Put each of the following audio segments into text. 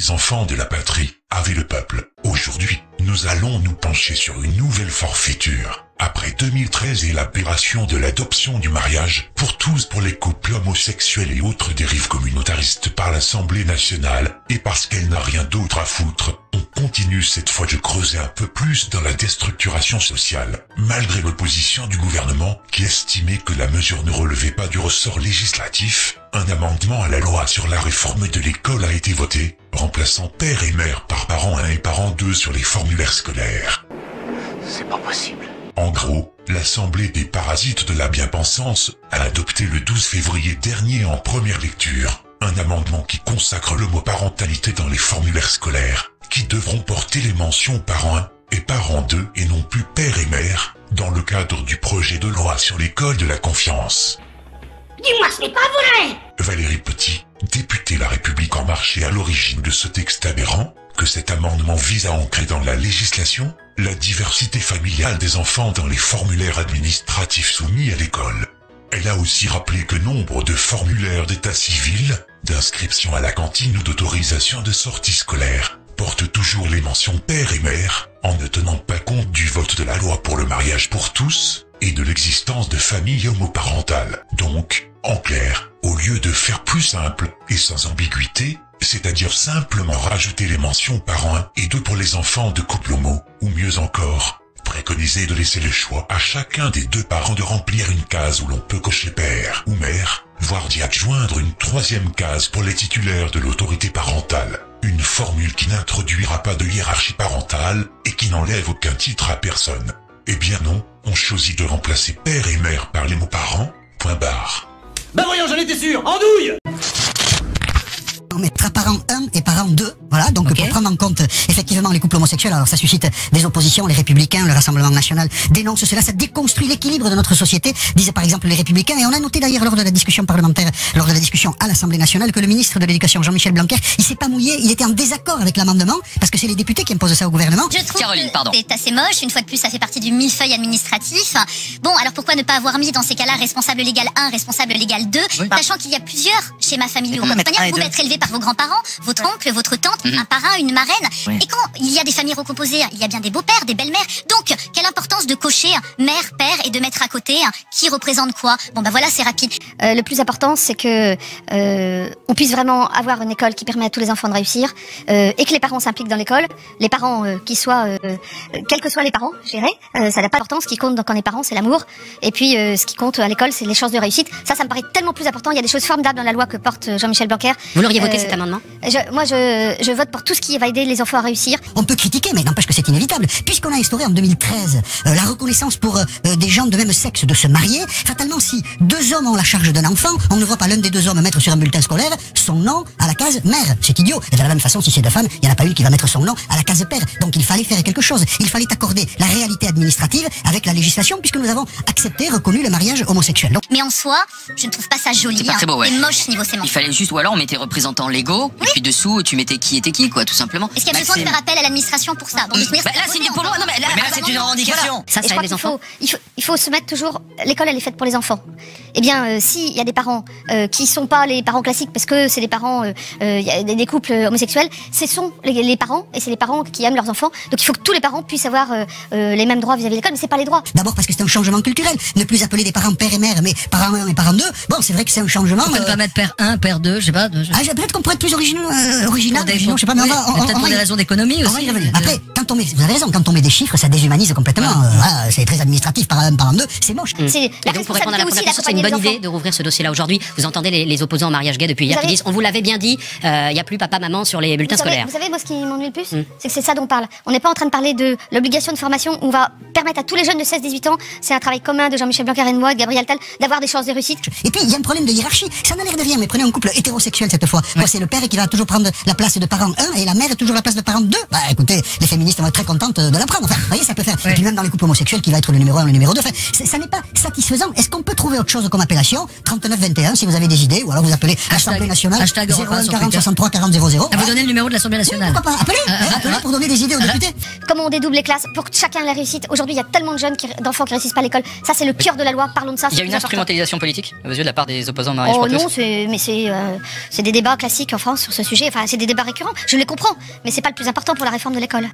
petits enfants de la patrie, avec le peuple. Aujourd'hui, nous allons nous pencher sur une nouvelle forfaiture. Après 2013 et l'aberration de l'adoption du mariage pour tous pour les couples homosexuels et autres dérives communautaristes par l'Assemblée nationale, et parce qu'elle n'a rien d'autre à foutre, on continue cette fois de creuser un peu plus dans la déstructuration sociale, malgré l'opposition du gouvernement qui estimait que la mesure ne relevait pas du ressort législatif. Un amendement à la loi sur la réforme de l'école a été voté, remplaçant père et mère par parent 1 et parent 2 sur les formulaires scolaires. C'est pas possible. En gros, l'Assemblée des parasites de la bien-pensance a adopté le 12 février dernier en première lecture un amendement qui consacre l'homoparentalité dans les formulaires scolaires, qui devront porter les mentions parent 1 et parent 2 et non plus père et mère, dans le cadre du projet de loi sur l'école de la confiance. Dis-moi, ce n'est pas vrai! Valérie Petit, députée La République En Marche, est à l'origine de ce texte aberrant, que cet amendement vise à ancrer dans la législation la diversité familiale des enfants dans les formulaires administratifs soumis à l'école. Elle a aussi rappelé que nombre de formulaires d'état civil, d'inscription à la cantine ou d'autorisation de sortie scolaire portent toujours les mentions père et mère, en ne tenant pas compte du vote de la loi pour le mariage pour tous et de l'existence de familles homoparentales. Donc, en clair, au lieu de faire plus simple et sans ambiguïté, c'est-à-dire simplement rajouter les mentions parent 1 et 2 pour les enfants de couple homo, ou mieux encore, préconiser de laisser le choix à chacun des deux parents de remplir une case où l'on peut cocher père ou mère, voire d'y adjoindre une troisième case pour les titulaires de l'autorité parentale. Une formule qui n'introduira pas de hiérarchie parentale et qui n'enlève aucun titre à personne. Eh bien non, on choisit de remplacer père et mère par les mots parents, point barre. Bah voyons, j'en étais sûr, andouille! On mettra parent 1 et parent 2, voilà, donc Okay. pour prendre en compte effectivement les couples homosexuels. Alors ça suscite des oppositions, les Républicains, le Rassemblement National dénonce cela, ça déconstruit l'équilibre de notre société, disaient par exemple les Républicains, et on a noté d'ailleurs lors de la discussion parlementaire, lors de la discussion à l'Assemblée Nationale, que le ministre de l'Éducation Jean-Michel Blanquer, il s'est pas mouillé, il était en désaccord avec l'amendement, parce que c'est les députés qui imposent ça au gouvernement. Je trouve Caroline, que pardon. c'est assez moche, une fois de plus ça fait partie du millefeuille administratif. Bon, alors pourquoi ne pas avoir mis dans ces cas-là responsable légal 1, responsable légal 2, sachant qu'il y a plusieurs schémas familiaux. Mais C'est-à-dire un que vous et être élevé par vos grands-parents, votre oncle, votre tante, un parrain, une marraine. Et quand il y a des familles recomposées, il y a bien des beaux-pères, des belles-mères. Donc, quelle importance de cocher mère, père et de mettre à côté qui représente quoi? Bon bah voilà, c'est rapide. Le plus important, c'est que on puisse vraiment avoir une école qui permet à tous les enfants de réussir et que les parents s'impliquent dans l'école. Les parents qui soient, quels que soient les parents, je dirais, ça n'a pas d'importance. Ce qui compte quand on est parents, c'est l'amour. Et puis, ce qui compte à l'école, c'est les chances de réussite. Ça me paraît tellement plus important. Il y a des choses formidables dans la loi que porte Jean-Michel Blanquer. Vous l'auriez voté cet amendement? Moi, je vote pour tout ce qui va aider les enfants à réussir. On peut critiquer, mais n'empêche que c'est inévitable, puisqu'on a instauré en 2013 la reconnaissance pour des gens de même sexe de se marier. Fatalement, si deux hommes ont la charge d'un enfant, on ne voit pas l'un des deux hommes mettre sur un bulletin scolaire son nom à la case mère. C'est idiot. Et de la même façon, si c'est deux femmes, il n'y en a pas une qui va mettre son nom à la case père. Donc il fallait faire quelque chose. Il fallait accorder la réalité administrative avec la législation, puisque nous avons accepté, reconnu le mariage homosexuel. Donc, Mais en soi, je ne trouve pas ça joli. C'est pas très beau, ouais. Et moche niveau sémantique. Il fallait juste, ou alors on mettait représentants légaux, et puis dessous, tu mettais qui était qui, quoi, tout simplement. Est-ce qu'il y a besoin de faire appel à l'administration pour ça? Bon, de toute manière, Bah là, c'est pour moi, non, mais là, c'est une revendication. Ça, Et je ça crois aide les qu'il enfants. il faut se mettre toujours. L'école, elle est faite pour les enfants. Eh bien, s'il y a des parents qui sont pas les parents classiques, parce que c'est des parents, il y a des couples homosexuels, ce sont les parents, et c'est les parents qui aiment leurs enfants. Donc il faut que tous les parents puissent avoir les mêmes droits vis-à-vis de l'école, mais c'est pas les droits. d'abord parce que c'est un changement culturel. Ne plus appeler des parents père et mère, mais parents 1 et parents 2. Bon, c'est vrai que c'est un changement. On peut pas mettre père 1, père 2, je sais pas. Peut-être qu'on pourrait être plus original, Pour je sais pas, mais peut-être pour des raisons d'économie on va aussi. y revenir. Après, quand on met, vous avez raison, quand on met des chiffres, ça déshumanise complètement. Voilà, c'est très administratif, par un, par deux, c'est moche. C'est Et la donc, pour répondre à la responsabilité première aussi question, c'est une d'accompagner les bonne enfants. idée de rouvrir ce dossier-là aujourd'hui. Vous entendez les opposants au mariage gay depuis hier qui disent, on vous l'avait bien dit, il n'y a plus papa-maman sur les bulletins scolaires. Vous savez, moi, ce qui m'ennuie le plus, c'est que c'est ça dont on parle. On n'est pas en train de parler de l'obligation de formation. On va permettre à tous les jeunes de 16-18 ans, c'est un travail commun de Jean-Michel Blanquer et de moi, de Gabriel Tal, d'avoir des chances de réussite. Et puis, il y a un problème de hiérarchie. Ça n'a l'air de rien, mais prenez un couple hétérosexuel cette fois. Moi, c'est le père qui va toujours prendre la place de parent 1 et la mère toujours la place de parent 2. Bah, écoutez, les féministes on va être très contente de l'apprendre. Enfin, vous voyez, ça peut faire. Et puis même dans les couples homosexuels, qui va être le numéro 1, le numéro 2. Enfin, ça n'est pas satisfaisant. Est-ce qu'on peut trouver autre chose comme appellation? 3921, si vous avez des idées, ou alors vous appelez l'Assemblée nationale. 01 40 63 40 00. À vous donner le numéro de l'Assemblée nationale. Pourquoi pas? Appelez pour donner des idées aux députés. Comment on dédouble les classes pour que chacun la réussite. Aujourd'hui, il y a tellement de jeunes d'enfants qui réussissent pas à l'école. Ça, c'est le cœur de la loi. Parlons de ça. Il y a une instrumentalisation politique aux yeux de la part des opposants au mariage pour tous. Non, c'est des débats classiques en France sur ce sujet. Enfin, c'est des débats récurrents. Je les comprends, mais c'est pas le plus important pour la réforme de l'école.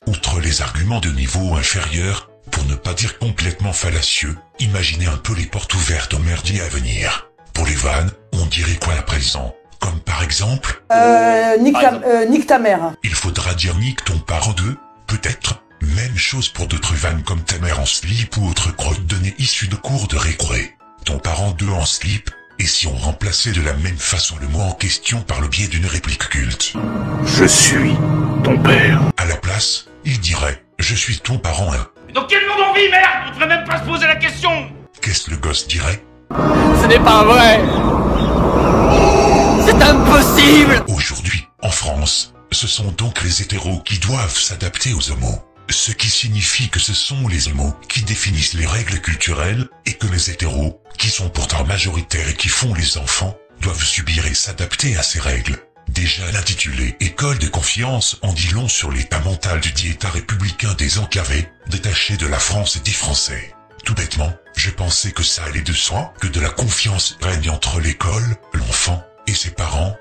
Outre les arguments de niveau inférieur, pour ne pas dire complètement fallacieux, imaginez un peu les portes ouvertes au merdier à venir. Pour les vannes, on dirait quoi à présent? Comme par exemple... nique ta mère. Il faudra dire nique ton parent d'eux, peut-être. Même chose pour d'autres vannes comme ta mère en slip ou autre crotte de nez issue de cours de récré. Ton parent d'eux en slip, et si on remplaçait de la même façon le mot en question par le biais d'une réplique culte? Je suis ton père. À la place, il dirait « Je suis ton parent 1 ». Dans quel monde on vit, merde? On devrait même pas se poser la question. Qu'est-ce que le gosse dirait? Ce n'est pas vrai. C'est impossible. Aujourd'hui, en France, ce sont donc les hétéros qui doivent s'adapter aux homos. Ce qui signifie que ce sont les homos qui définissent les règles culturelles et que les hétéros, qui sont pourtant majoritaires et qui font les enfants, doivent subir et s'adapter à ces règles. Déjà l'intitulé « École de confiance » en dit long sur l'état mental du dit État républicain désenclavé, détaché de la France et des Français. Tout bêtement, je pensais que ça allait de soi, que de la confiance règne entre l'école, l'enfant et ses parents.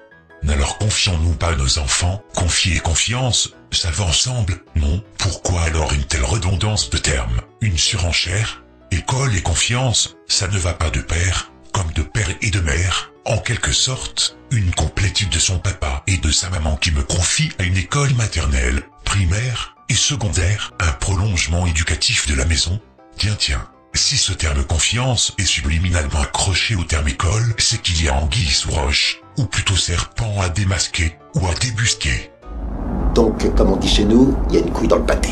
Alors confions-nous pas nos enfants, confier et confiance, ça va ensemble, non? Pourquoi alors une telle redondance de termes? Une surenchère? École et confiance, ça ne va pas de pair, comme de père et de mère. En quelque sorte, une complétude de son papa et de sa maman qui me confie à une école maternelle, primaire et secondaire, un prolongement éducatif de la maison. Tiens, si ce terme confiance est subliminalement accroché au terme école, c'est qu'il y a anguille sous roche, ou plutôt serpent à démasquer, ou à débusquer. Donc, comme on dit chez nous, il y a une couille dans le pâté.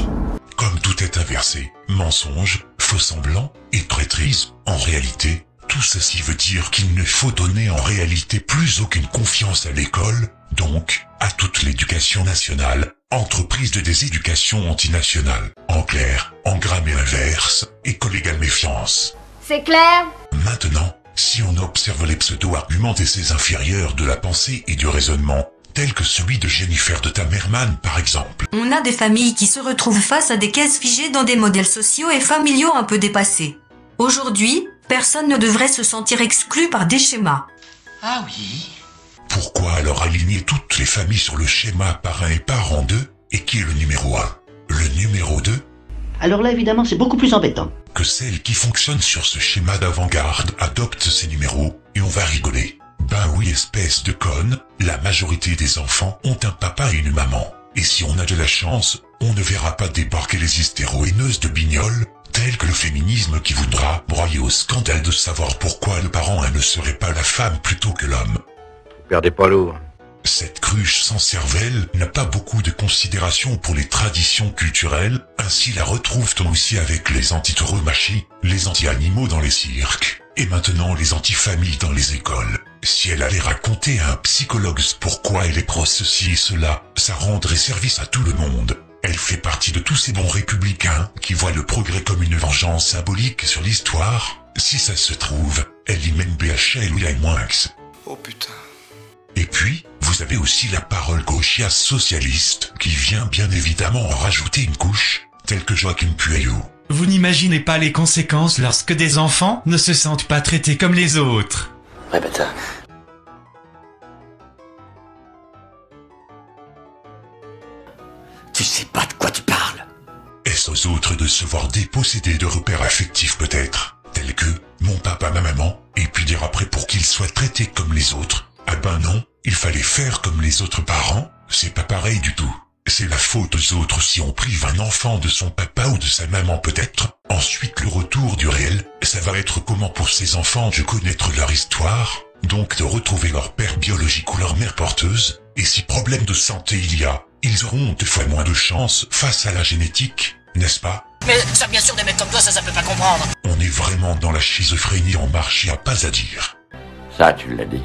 Comme tout est inversé, mensonge, faux semblant et traîtrise, en réalité, tout ceci veut dire qu'il ne faut donner en réalité plus aucune confiance à l'école, donc, à toute l'éducation nationale, entreprise de déséducation antinationale. En clair, en grammaire inverse, école égale méfiance. C'est clair? Maintenant, si on observe les pseudo-arguments d'essais inférieurs de la pensée et du raisonnement, tels que celui de Jennifer de Tamerman par exemple. On a des familles qui se retrouvent face à des cases figées dans des modèles sociaux et familiaux un peu dépassés. Aujourd'hui, personne ne devrait se sentir exclu par des schémas. Ah oui. Pourquoi alors aligner toutes les familles sur le schéma parrain et parent 2, et qui est le numéro 1? Le numéro 2? Alors là, évidemment, c'est beaucoup plus embêtant. Que celles qui fonctionnent sur ce schéma d'avant-garde adoptent ces numéros, et on va rigoler. Ben oui, espèce de conne, la majorité des enfants ont un papa et une maman. Et si on a de la chance, on ne verra pas débarquer les hystéro-haineuses de Bignol, telles que le féminisme qui voudra broyer au scandale de savoir pourquoi le parent 1 ne serait pas la femme plutôt que l'homme. Perdez pas lourd. Cette cruche sans cervelle n'a pas beaucoup de considération pour les traditions culturelles, ainsi la retrouve-t-on aussi avec les anti-tauromachie, les anti-animaux dans les cirques, et maintenant les anti-familles dans les écoles. Si elle allait raconter à un psychologue pourquoi elle est pro ceci et cela, ça rendrait service à tout le monde. Elle fait partie de tous ces bons républicains qui voient le progrès comme une vengeance symbolique sur l'histoire. Si ça se trouve, elle lit même BHL ou Yann-Moins. Oh putain. Et puis, vous avez aussi la parole gauchiasse socialiste, qui vient bien évidemment en rajouter une couche, telle que Joachim Pueyo. Vous n'imaginez pas les conséquences lorsque des enfants ne se sentent pas traités comme les autres. Répète ça. Tu sais pas de quoi tu parles. Est-ce aux autres de se voir dépossédés de repères affectifs peut-être, tels que mon papa, ma maman, et puis dire après pour qu'ils soient traités comme les autres? Ah ben non, il fallait faire comme les autres parents, c'est pas pareil du tout. C'est la faute aux autres si on prive un enfant de son papa ou de sa maman peut-être. Ensuite le retour du réel, ça va être comment pour ces enfants de connaître leur histoire, donc de retrouver leur père biologique ou leur mère porteuse, et si problème de santé il y a, ils auront 2 fois moins de chance face à la génétique, n'est-ce pas? Mais ça, bien sûr, des mecs comme toi, ça peut pas comprendre. On est vraiment dans la schizophrénie en marche, y a pas à dire. Ça, tu l'as dit.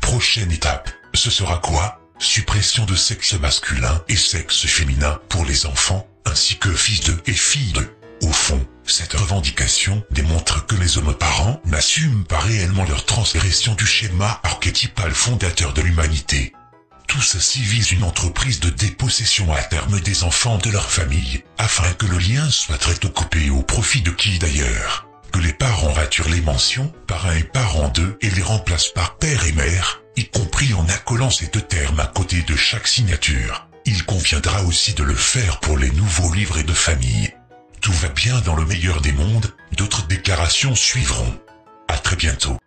Prochaine étape, ce sera quoi? suppression de sexe masculin et sexe féminin pour les enfants, ainsi que fils de et filles de. Au fond, cette revendication démontre que les hommes parents n'assument pas réellement leur transgression du schéma archétypal fondateur de l'humanité. Tout ceci vise une entreprise de dépossession à terme des enfants de leur famille, afin que le lien soit très tôt coupé au profit de qui d'ailleurs? Que les parents raturent les mentions parrain et parent d'eux et les remplacent par père et mère, y compris en accolant ces deux termes à côté de chaque signature. Il conviendra aussi de le faire pour les nouveaux livrets de famille. Tout va bien dans le meilleur des mondes, d'autres déclarations suivront. À très bientôt.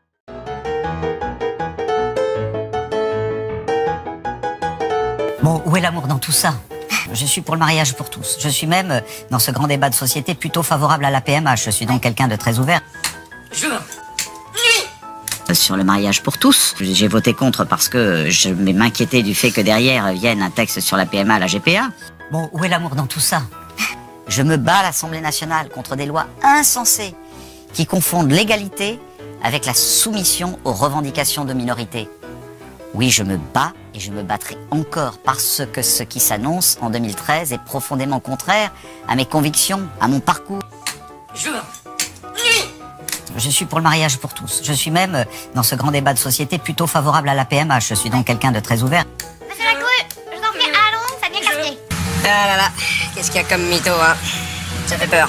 Bon, où est l'amour dans tout ça? Je suis pour le mariage pour tous. Je suis même, dans ce grand débat de société, plutôt favorable à la PMH. Je suis donc quelqu'un de très ouvert. Sur le mariage pour tous, j'ai voté contre parce que je m'inquiétais du fait que derrière vienne un texte sur la PMA, la GPA. Bon, où est l'amour dans tout ça? Je me bats à l'Assemblée nationale contre des lois insensées qui confondent l'égalité avec la soumission aux revendications de minorités. Oui, je me bats et je me battrai encore parce que ce qui s'annonce en 2013 est profondément contraire à mes convictions, à mon parcours. Je suis pour le mariage pour tous. Je suis même, dans ce grand débat de société, plutôt favorable à la PMH. Je suis donc quelqu'un de très ouvert. Monsieur la cour, je vous en prie, allons, ça vient capter. Ah là là, qu'est-ce qu'il y a comme mytho, hein? Ça fait peur.